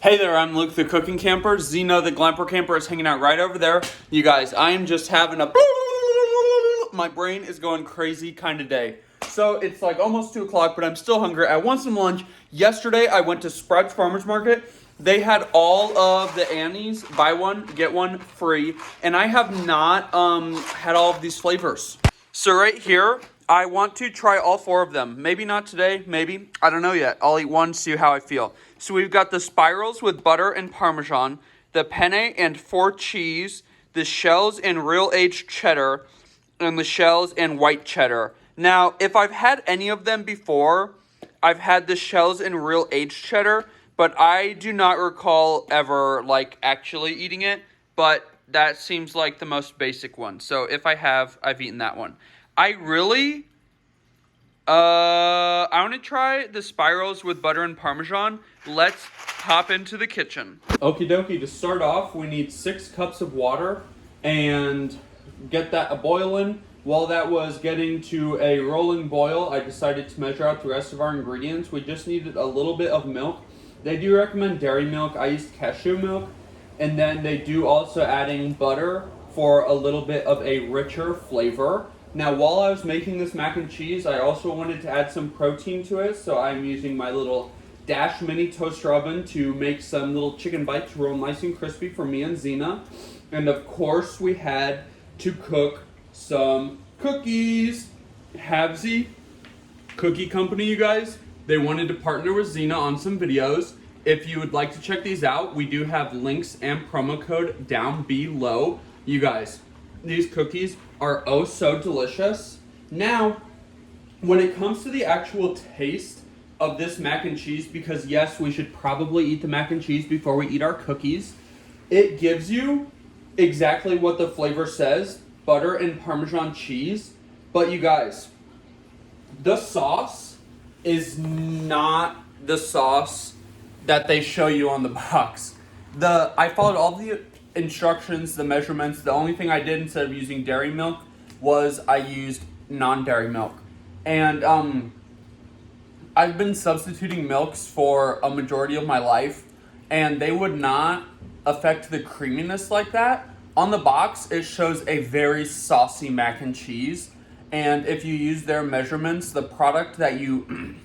Hey there, I'm Luke the Cooking Camper. Zena the Glamper Camper is hanging out right over there. You guys, I am just having a my brain is going crazy kind of day. So it's like almost 2 o'clock, but I'm still hungry. I want some lunch. Yesterday I went to Sprouts Farmers Market. They had all of the Annie's, buy one, get one free. And I have not had all of these flavors. So right here, I want to try all 4 of them. Maybe not today, maybe. I don't know yet. I'll eat one, see how I feel. So we've got the spirals with butter and Parmesan, the penne and 4 cheese, the shells and real aged cheddar, and the shells and white cheddar. Now, if I've had any of them before, I've had the shells and real aged cheddar, but I do not recall ever, actually eating it, but that seems like the most basic one. So if I have, I've eaten that one. I want to try the spirals with butter and Parmesan. Let's hop into the kitchen. Okie dokie, to start off, we need 6 cups of water and get that a boiling. While that was getting to a rolling boil, I decided to measure out the rest of our ingredients. We just needed a little bit of milk. They do recommend dairy milk. I used cashew milk. And then they do also adding butter for a little bit of a richer flavor. Now, while I was making this mac and cheese, I also wanted to add some protein to it. So I'm using my little Dash Mini toaster oven to make some little chicken bites roll nice and crispy for me and Zena. And of course, we had to cook some cookies. Habsy Cookie Company, you guys, they wanted to partner with Zena on some videos. If you would like to check these out, we do have links and promo code down below. You guys, these cookies are oh so delicious. Now, when it comes to the actual taste of this mac and cheese, because yes, we should probably eat the mac and cheese before we eat our cookies, it gives you exactly what the flavor says, butter and Parmesan cheese. But you guys, the sauce is not the sauce that they show you on the box. I followed all the instructions, the measurements. The only thing I did instead of using dairy milk was I used non-dairy milk. And I've been substituting milks for a majority of my life, and they would not affect the creaminess like that. On the box, it shows a very saucy mac and cheese. And if you use their measurements, the product that you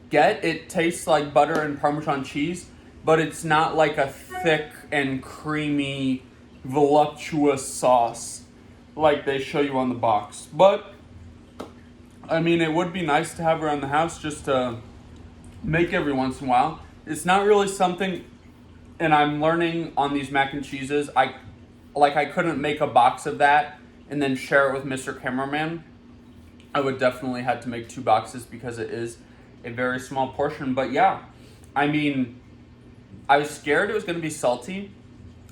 get, it tastes like butter and Parmesan cheese, but it's not like a thick and creamy, voluptuous sauce like they show you on the box. But, I mean, it would be nice to have around the house just to make every once in a while. It's not really something, and I'm learning on these mac and cheeses, I couldn't make a box of that and then share it with Mr. Cameraman. I would definitely have to make 2 boxes because it is a very small portion. But yeah, I mean, I was scared it was going to be salty.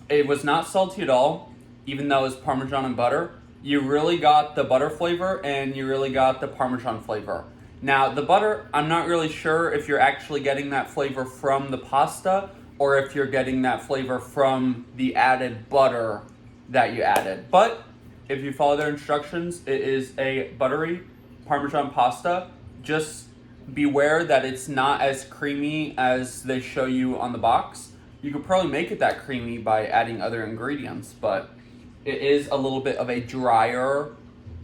It was not salty at all, even though it was Parmesan and butter. You really got the butter flavor and you really got the Parmesan flavor. Now, the butter, I'm not really sure if you're actually getting that flavor from the pasta or if you're getting that flavor from the added butter that you added. But if you follow their instructions, it is a buttery Parmesan pasta. Just beware that it's not as creamy as they show you on the box. You could probably make it that creamy by adding other ingredients, but it is a little bit of a drier,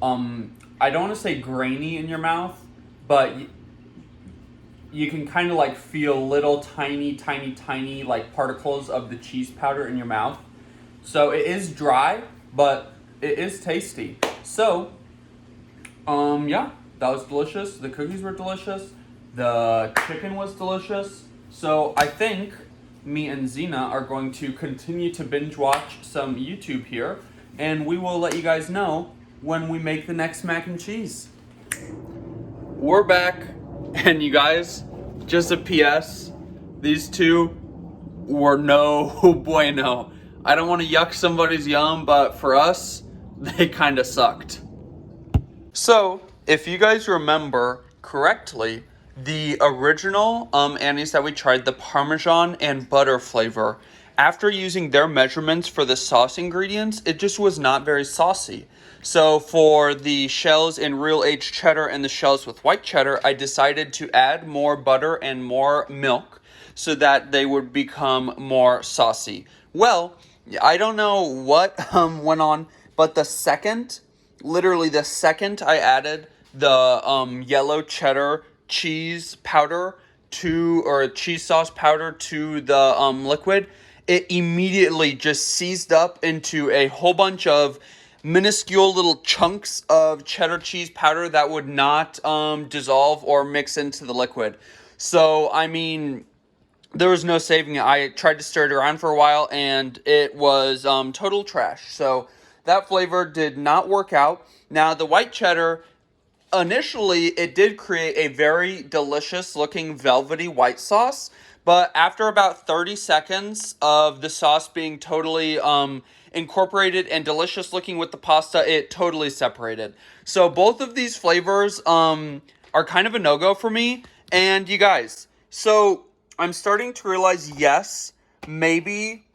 I don't want to say grainy in your mouth, but you can kind of feel little tiny particles of the cheese powder in your mouth. So it is dry, but it is tasty. So, yeah, that was delicious. The cookies were delicious. The chicken was delicious. So I think me and Zena are going to continue to binge watch some YouTube here, and we will let you guys know when we make the next mac and cheese. We're back, and you guys, just a PS, these two were no bueno. I don't want to yuck somebody's yum, but for us, they kind of sucked. So, if you guys remember correctly, the original Annie's that we tried, the Parmesan and butter flavor, after using their measurements for the sauce ingredients, it just was not very saucy. So for the shells in real aged cheddar and the shells with white cheddar, I decided to add more butter and more milk so that they would become more saucy. Well, I don't know what went on, but literally the second I added the yellow cheddar cheese powder or cheese sauce powder to the liquid, it immediately just seized up into a whole bunch of minuscule little chunks of cheddar cheese powder that would not dissolve or mix into the liquid. So, I mean, there was no saving it. I tried to stir it around for a while, and it was total trash. So that flavor did not work out. Now, the white cheddar, initially, it did create a very delicious looking velvety white sauce. But after about 30 seconds of the sauce being totally incorporated and delicious looking with the pasta, it totally separated. So both of these flavors are kind of a no-go for me. And you guys, so I'm starting to realize, yes, maybe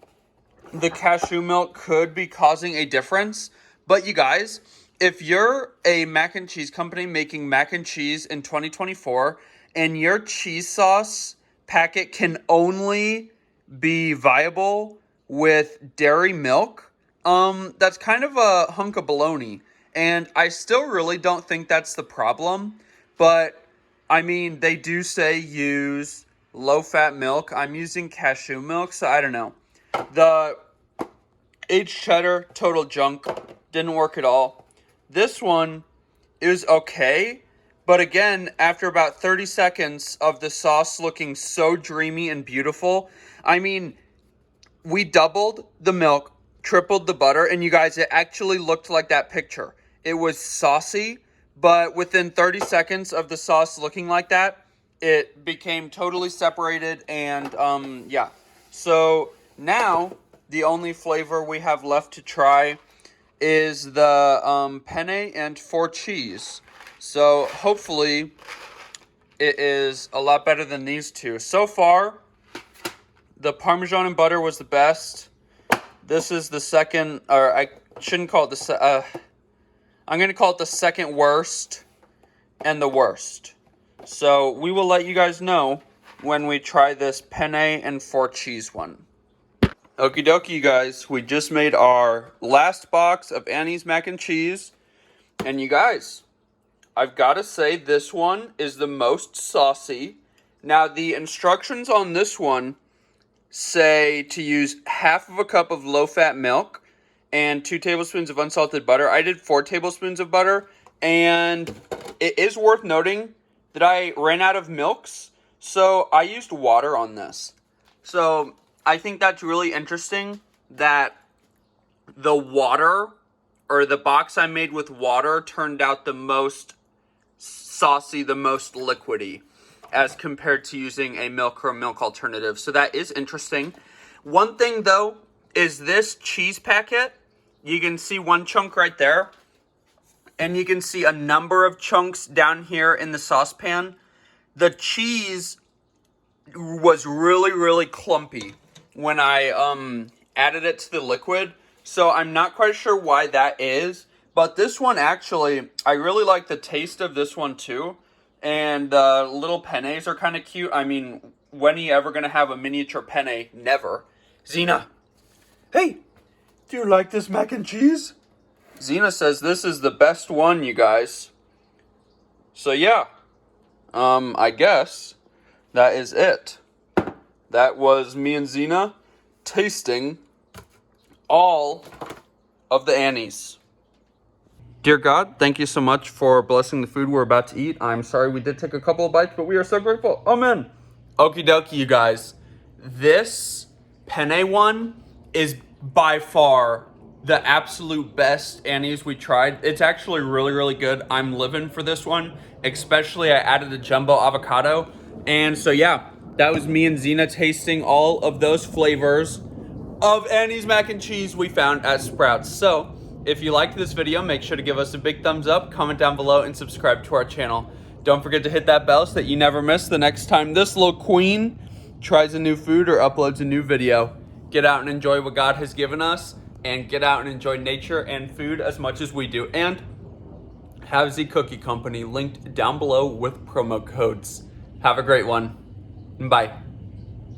the cashew milk could be causing a difference. But you guys, if you're a mac and cheese company making mac and cheese in 2024 and your cheese sauce packet can only be viable with dairy milk, that's kind of a hunk of baloney. And I still really don't think that's the problem. But, I mean, they do say use low-fat milk. I'm using cashew milk, so I don't know. The aged cheddar, total junk. Didn't work at all. This one is okay. But again, after about 30 seconds of the sauce looking so dreamy and beautiful, I mean, we doubled the milk, tripled the butter, and you guys, it actually looked like that picture. It was saucy, but within 30 seconds of the sauce looking like that, it became totally separated, and yeah. So now, the only flavor we have left to try is the penne and 4 cheese. So hopefully it is a lot better than these two. So far, the Parmesan and butter was the best. This is the second, or I shouldn't call it I'm going to call it the second worst and the worst. So we will let you guys know when we try this penne and 4 cheese one. Okie dokie, you guys. We just made our last box of Annie's mac and cheese. And you guys, I've got to say this one is the most saucy. Now, the instructions on this one say to use half of a cup of low-fat milk and 2 tablespoons of unsalted butter. I did 4 tablespoons of butter, and it is worth noting that I ran out of milks, so I used water on this. So I think that's really interesting that the water, or the box I made with water, turned out the most saucy, the most liquidy, as compared to using a milk or a milk alternative. So that is interesting. One thing, though, is this cheese packet. You can see one chunk right there. And you can see a number of chunks down here in the saucepan. The cheese was really, really clumpy when I added it to the liquid. So I'm not quite sure why that is. But this one actually, I really like the taste of this one too. And the little pennes are kind of cute. I mean, when are you ever going to have a miniature penne? Never. Xena, hey, do you like this mac and cheese? Xena says this is the best one, you guys. So yeah, I guess that is it. That was me and Xena tasting all of the Annies. Dear God, thank you so much for blessing the food we're about to eat. I'm sorry we did take a couple of bites, but we are so grateful. Amen. Okie dokie, you guys. This penne one is by far the absolute best Annies we tried. It's actually really, really good. I'm living for this one. Especially I added a jumbo avocado. And so yeah, that was me and Xena tasting all of those flavors of Annie's mac and cheese we found at Sprouts. So if you liked this video, make sure to give us a big thumbs up, comment down below, and subscribe to our channel. Don't forget to hit that bell so that you never miss the next time this little queen tries a new food or uploads a new video. Get out and enjoy what God has given us, and get out and enjoy nature and food as much as we do. And have Z Cookie Company linked down below with promo codes. Have a great one. Bye.